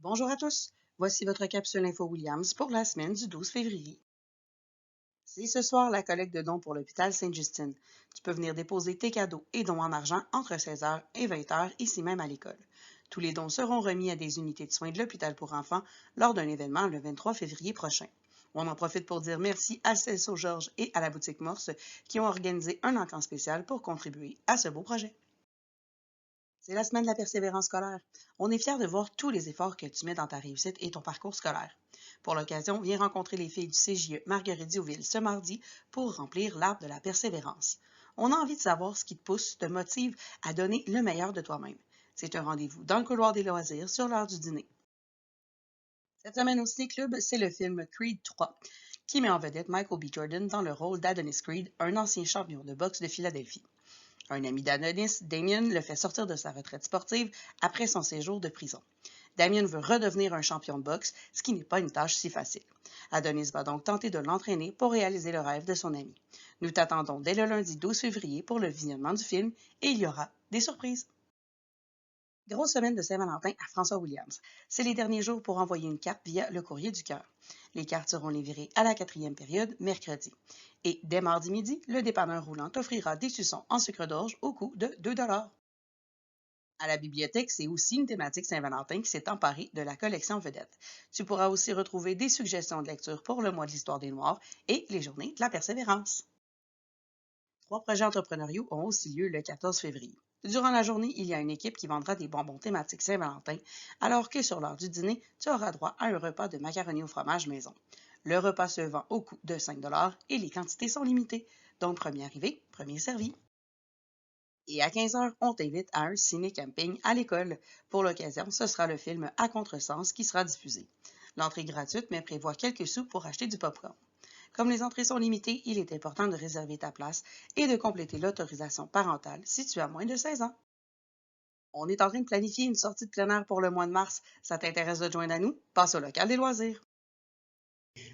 Bonjour à tous, voici votre capsule Info Williams pour la semaine du 12 février. C'est ce soir la collecte de dons pour l'hôpital Sainte-Justine. Tu peux venir déposer tes cadeaux et dons en argent entre 16h et 20h ici même à l'école. Tous les dons seront remis à des unités de soins de l'hôpital pour enfants lors d'un événement le 23 février prochain. On en profite pour dire merci à Celso Georges et à la boutique Morse qui ont organisé un encamp spécial pour contribuer à ce beau projet. C'est la semaine de la persévérance scolaire. On est fiers de voir tous les efforts que tu mets dans ta réussite et ton parcours scolaire. Pour l'occasion, viens rencontrer les filles du CJE Marguerite-Diouville ce mardi pour remplir l'arbre de la persévérance. On a envie de savoir ce qui te pousse, te motive à donner le meilleur de toi-même. C'est un rendez-vous dans le couloir des loisirs sur l'heure du dîner. Cette semaine au Ciné Club, c'est le film Creed 3 qui met en vedette Michael B. Jordan dans le rôle d'Adonis Creed, un ancien champion de boxe de Philadelphie. Un ami d'Adonis, Damien, le fait sortir de sa retraite sportive après son séjour de prison. Damien veut redevenir un champion de boxe, ce qui n'est pas une tâche si facile. Adonis va donc tenter de l'entraîner pour réaliser le rêve de son ami. Nous t'attendons dès le lundi 12 février pour le visionnement du film et il y aura des surprises. Grosse semaine de Saint-Valentin à François Williams. C'est les derniers jours pour envoyer une carte via le courrier du cœur. Les cartes seront livrées à la 4e période, mercredi. Et dès mardi midi, le dépanneur roulant t'offrira des suçons en sucre d'orge au coût de 2 $. À la bibliothèque, c'est aussi une thématique Saint-Valentin qui s'est emparée de la collection Vedette. Tu pourras aussi retrouver des suggestions de lecture pour le mois de l'histoire des Noirs et les journées de la persévérance. 3 projets entrepreneuriaux ont aussi lieu le 14 février. Durant la journée, il y a une équipe qui vendra des bonbons thématiques Saint-Valentin, alors que sur l'heure du dîner, tu auras droit à un repas de macaroni au fromage maison. Le repas se vend au coût de 5 et les quantités sont limitées, donc premier arrivé, premier servi. Et à 15h, on t'invite à un ciné-camping à l'école. Pour l'occasion, ce sera le film À contresens qui sera diffusé. L'entrée est gratuite, mais prévoit quelques sous pour acheter du popcorn. Comme les entrées sont limitées, il est important de réserver ta place et de compléter l'autorisation parentale si tu as moins de 16 ans. On est en train de planifier une sortie de plein air pour le mois de mars. Ça t'intéresse de te joindre à nous? Passe au local des loisirs.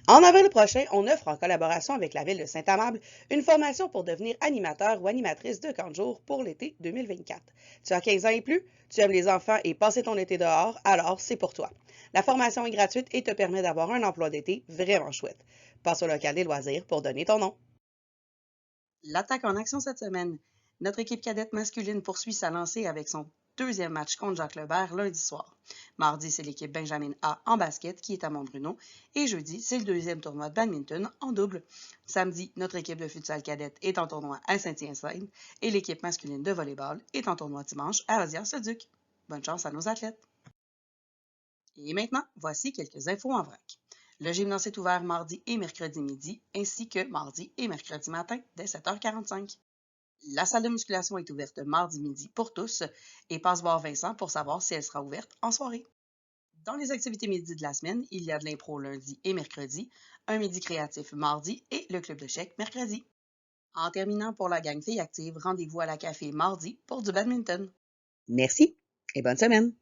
En avril prochain, on offre en collaboration avec la ville de Saint-Amable une formation pour devenir animateur ou animatrice de camp de jour pour l'été 2024. Tu as 15 ans et plus, tu aimes les enfants et passer ton été dehors, alors c'est pour toi. La formation est gratuite et te permet d'avoir un emploi d'été vraiment chouette. Passe au local des loisirs pour donner ton nom. L'attaque en action cette semaine. Notre équipe cadette masculine poursuit sa lancée avec son deuxième match contre Jacques Lebert lundi soir. Mardi, c'est l'équipe Benjamin A en basket qui est à Montbruno. Et jeudi, c'est le deuxième tournoi de badminton en double. Samedi, notre équipe de futsal cadette est en tournoi à Saint-Hyacinthe et l'équipe masculine de volleyball est en tournoi dimanche à Osias-le-Duc. Bonne chance à nos athlètes. Et maintenant, voici quelques infos en vrac. Le gymnase est ouvert mardi et mercredi midi, ainsi que mardi et mercredi matin dès 7h45. La salle de musculation est ouverte mardi midi pour tous et passe voir Vincent pour savoir si elle sera ouverte en soirée. Dans les activités midi de la semaine, il y a de l'impro lundi et mercredi, un midi créatif mardi et le club de chèque mercredi. En terminant pour la gang Filles Actives, rendez-vous à la café mardi pour du badminton. Merci et bonne semaine!